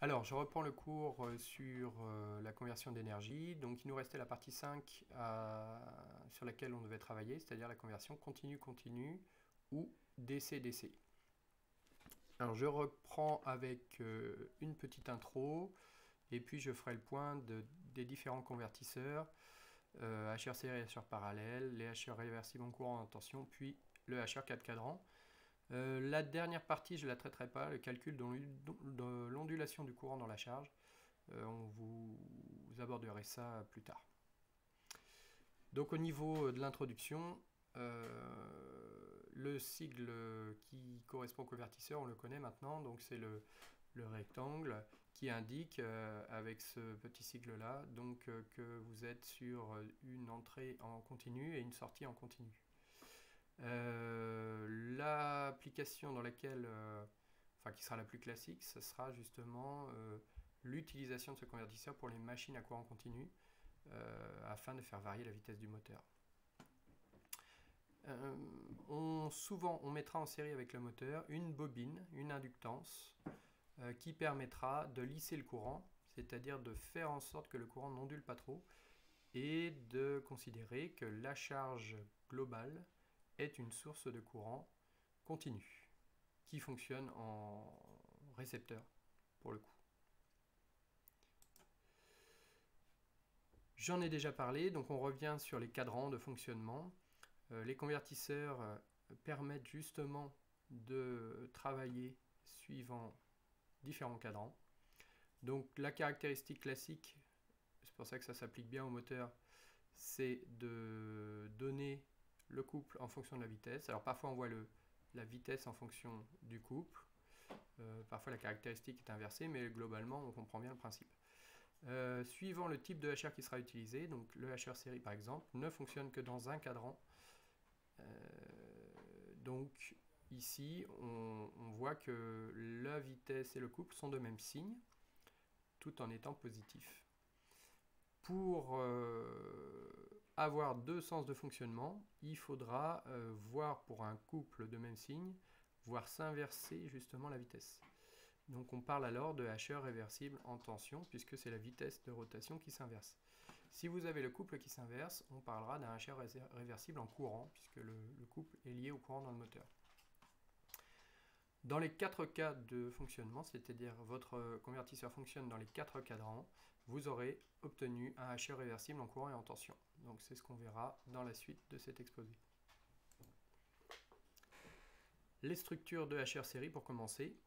Alors, je reprends le cours sur la conversion d'énergie. Donc, il nous restait la partie 5 sur laquelle on devait travailler, c'est-à-dire la conversion continu-continu ou DC-DC. Alors, je reprends avec une petite intro et puis je ferai le point des différents convertisseurs, HR série, HR parallèle, les HR réversibles en courant en tension, puis le HR 4 cadran. La dernière partie, je ne la traiterai pas, le calcul de l'ondulation du courant dans la charge. Vous aborderez ça plus tard. Donc au niveau de l'introduction, le sigle qui correspond au convertisseur, on le connaît maintenant, donc c'est le rectangle qui indique avec ce petit sigle là que vous êtes sur une entrée en continu et une sortie en continu. L'application dans laquelle, qui sera la plus classique, ce sera justement l'utilisation de ce convertisseur pour les machines à courant continu afin de faire varier la vitesse du moteur. Souvent, on mettra en série avec le moteur une bobine, une inductance, qui permettra de lisser le courant, c'est-à-dire de faire en sorte que le courant n'ondule pas trop, et de considérer que la charge globale est une source de courant continu, qui fonctionne en récepteur, pour le coup. J'en ai déjà parlé, donc on revient sur les cadrans de fonctionnement. Les convertisseurs permettent justement de travailler suivant différents cadrans. Donc la caractéristique classique, c'est pour ça que ça s'applique bien au moteur, c'est de donner le couple en fonction de la vitesse. Alors parfois on voit la vitesse en fonction du couple, parfois la caractéristique est inversée, mais globalement on comprend bien le principe. Suivant le type de HR qui sera utilisé, donc le HR série par exemple, ne fonctionne que dans un cadran. Donc ici on voit que la vitesse et le couple sont de même signe, tout en étant positifs. Pour avoir deux sens de fonctionnement, il faudra voir pour un couple de même signe, voir s'inverser justement la vitesse. Donc on parle alors de HR réversible en tension, puisque c'est la vitesse de rotation qui s'inverse. Si vous avez le couple qui s'inverse, on parlera d'un HR réversible en courant, puisque le couple est lié au courant dans le moteur. Dans les quatre cas de fonctionnement, c'est-à-dire votre convertisseur fonctionne dans les quatre cadrans, vous aurez obtenu un HR réversible en courant et en tension. Donc c'est ce qu'on verra dans la suite de cet exposé. Les structures de HR série pour commencer.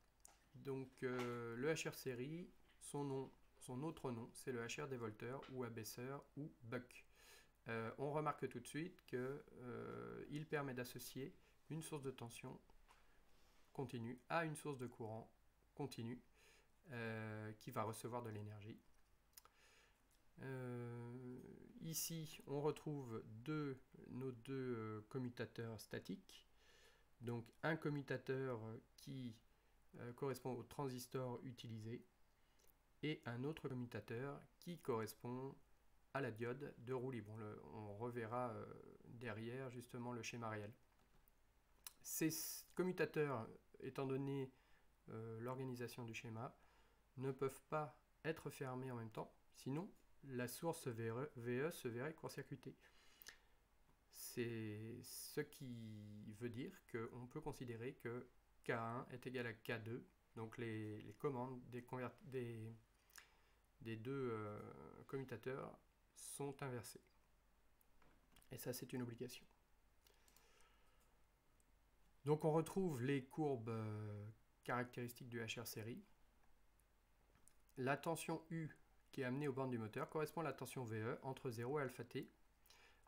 Donc le HR série, son autre nom, c'est le HR dévolteur ou abaisseur ou buck. On remarque tout de suite qu'il permet d'associer une source de tension continue à une source de courant continu qui va recevoir de l'énergie. Ici, on retrouve nos deux commutateurs statiques. Donc un commutateur qui correspond au transistor utilisé et un autre commutateur qui correspond à la diode de roue libre. On reverra derrière justement le schéma réel. Ces commutateurs, étant donné l'organisation du schéma, ne peuvent pas être fermés en même temps, sinon la source VE se verrait court-circuitée. C'est ce qui veut dire qu'on peut considérer que K1 est égal à K2, donc les commandes des deux commutateurs sont inversées. Et ça, c'est une obligation. Donc on retrouve les courbes caractéristiques du HR série. La tension U qui est amenée aux bornes du moteur correspond à la tension VE entre 0 et alpha T.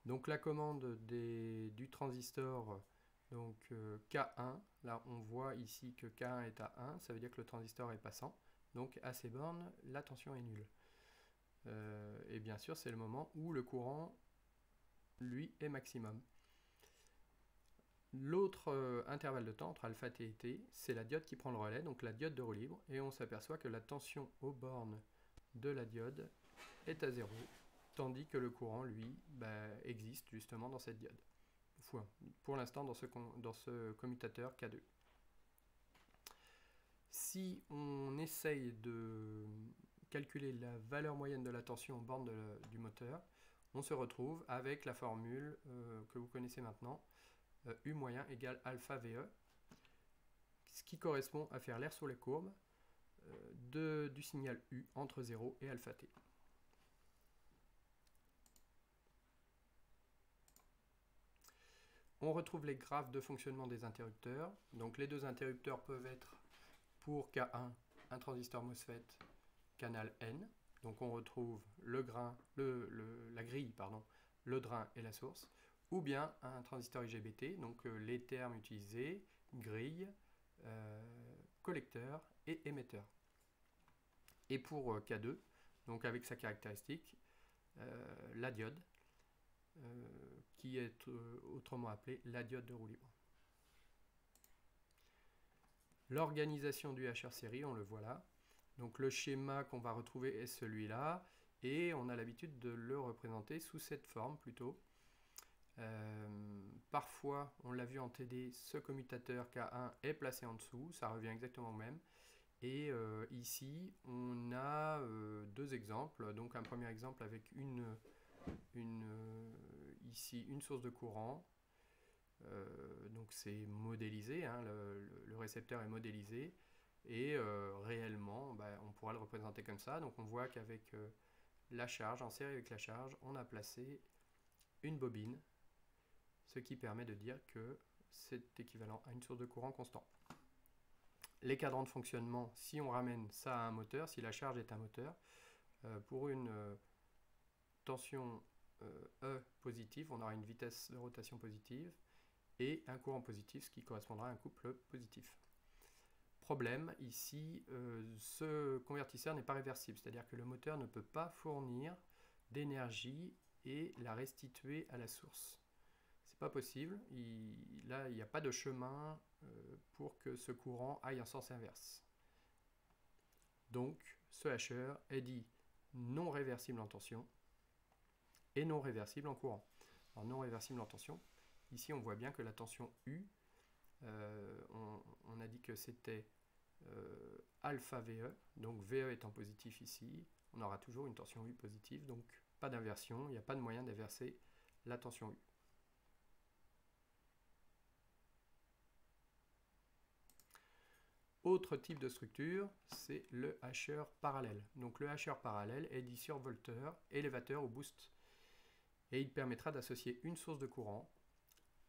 Donc la commande du transistor, donc K1, là on voit ici que K1 est à 1, ça veut dire que le transistor est passant. Donc à ces bornes, la tension est nulle. Et bien sûr, c'est le moment où le courant, lui, est maximum. L'autre intervalle de temps entre alpha T et T, c'est la diode qui prend le relais, donc la diode de roue libre, et on s'aperçoit que la tension aux bornes de la diode est à 0, tandis que le courant, lui, existe justement dans cette diode. Pour l'instant, dans ce commutateur K2. Si on essaye de calculer la valeur moyenne de la tension en borne du moteur, on se retrouve avec la formule que vous connaissez maintenant, U moyen égale alpha VE, ce qui correspond à faire l'air sur les courbes du signal U entre 0 et alpha T. On retrouve les graphes de fonctionnement des interrupteurs. Donc les deux interrupteurs peuvent être pour K1 un transistor MOSFET canal N. Donc on retrouve la grille, le drain et la source. Ou bien un transistor IGBT, donc les termes utilisés, grille, collecteur et émetteur. Et pour K2, donc avec sa caractéristique, la diode, qui est autrement appelée la diode de roue libre. L'organisation du HR série, on le voit là. Donc le schéma qu'on va retrouver est celui-là, et on a l'habitude de le représenter sous cette forme plutôt. Parfois, on l'a vu en TD, ce commutateur K1 est placé en dessous, ça revient exactement au même. Et ici, on a deux exemples. Donc un premier exemple avec ici une source de courant. Donc c'est modélisé, hein, le récepteur est modélisé. Et réellement, on pourra le représenter comme ça. Donc on voit qu'avec la charge, en série avec la charge, on a placé une bobine, ce qui permet de dire que c'est équivalent à une source de courant constant. Les cadrans de fonctionnement, si on ramène ça à un moteur, si la charge est un moteur, pour une tension E positive, on aura une vitesse de rotation positive et un courant positif, ce qui correspondra à un couple positif. Problème, ici, ce convertisseur n'est pas réversible, c'est-à-dire que le moteur ne peut pas fournir d'énergie et la restituer à la source. C'est pas possible, là il n'y a pas de chemin pour que ce courant aille en sens inverse. Donc ce HR est dit non réversible en tension et non réversible en courant. Alors non réversible en tension, ici on voit bien que la tension U, on a dit que c'était alpha VE, donc VE étant positif ici, on aura toujours une tension U positive, donc pas d'inversion, il n'y a pas de moyen d'inverser la tension U. Autre type de structure, c'est le HR parallèle. Donc le HR parallèle est dit survolteur, élévateur ou boost. Et il permettra d'associer une source de courant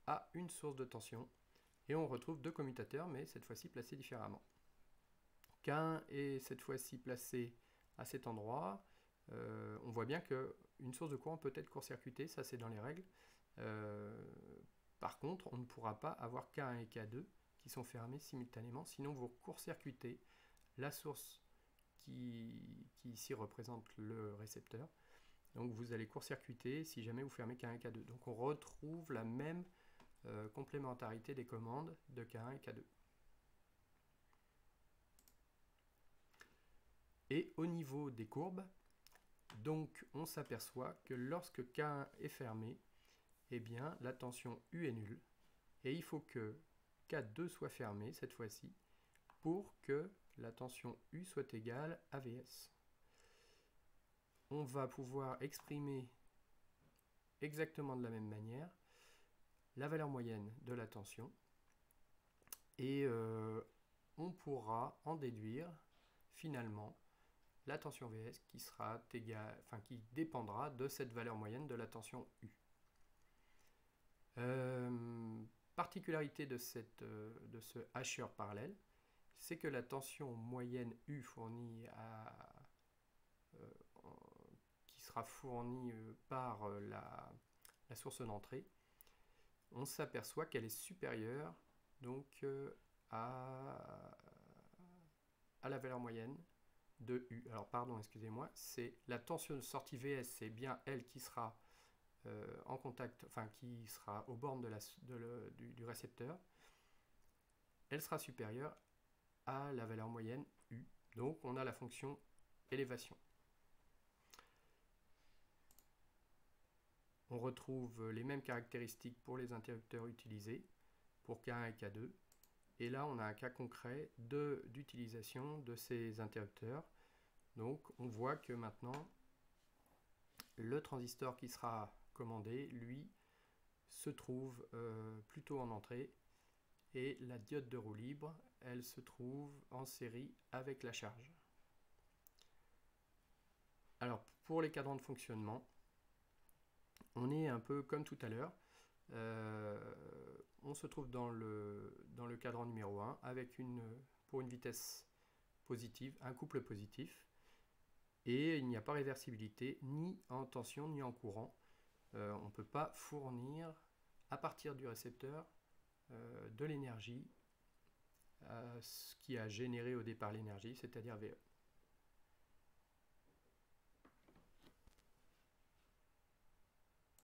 à une source de tension. Et on retrouve deux commutateurs, mais cette fois-ci placés différemment. Qu'un est cette fois-ci placé à cet endroit. On voit bien qu'une source de courant peut être court-circuitée, ça c'est dans les règles. Par contre, on ne pourra pas avoir K1 et K2 qui sont fermés simultanément, sinon vous court-circuitez la source qui ici représente le récepteur. Donc vous allez court-circuiter si jamais vous fermez K1 et K2. Donc on retrouve la même complémentarité des commandes de K1 et K2. Et au niveau des courbes, donc on s'aperçoit que lorsque K1 est fermé, eh bien la tension U est nulle. Et il faut que K2 soit fermé cette fois-ci pour que la tension U soit égale à Vs. On va pouvoir exprimer exactement de la même manière la valeur moyenne de la tension et on pourra en déduire finalement la tension Vs qui sera égale, qui dépendra de cette valeur moyenne de la tension U. Particularité de ce HR parallèle, c'est que la tension moyenne U fournie qui sera fournie par la source d'entrée, on s'aperçoit qu'elle est supérieure donc à la valeur moyenne de U. Alors pardon, excusez-moi, c'est la tension de sortie Vs, c'est bien elle qui sera en contact, qui sera aux bornes du récepteur. Elle sera supérieure à la valeur moyenne U. Donc on a la fonction élévation. On retrouve les mêmes caractéristiques pour les interrupteurs utilisés, pour K1 et K2. Et là, on a un cas concret d'utilisation de ces interrupteurs. Donc, on voit que maintenant, le transistor qui sera commandé, lui, se trouve plutôt en entrée. Et la diode de roue libre, elle se trouve en série avec la charge. Alors, pour les cadrans de fonctionnement, on est un peu comme tout à l'heure. On se trouve dans le cadran numéro 1 avec pour une vitesse positive, un couple positif, et il n'y a pas réversibilité ni en tension ni en courant. On ne peut pas fournir à partir du récepteur de l'énergie, ce qui a généré au départ l'énergie, c'est-à-dire VE.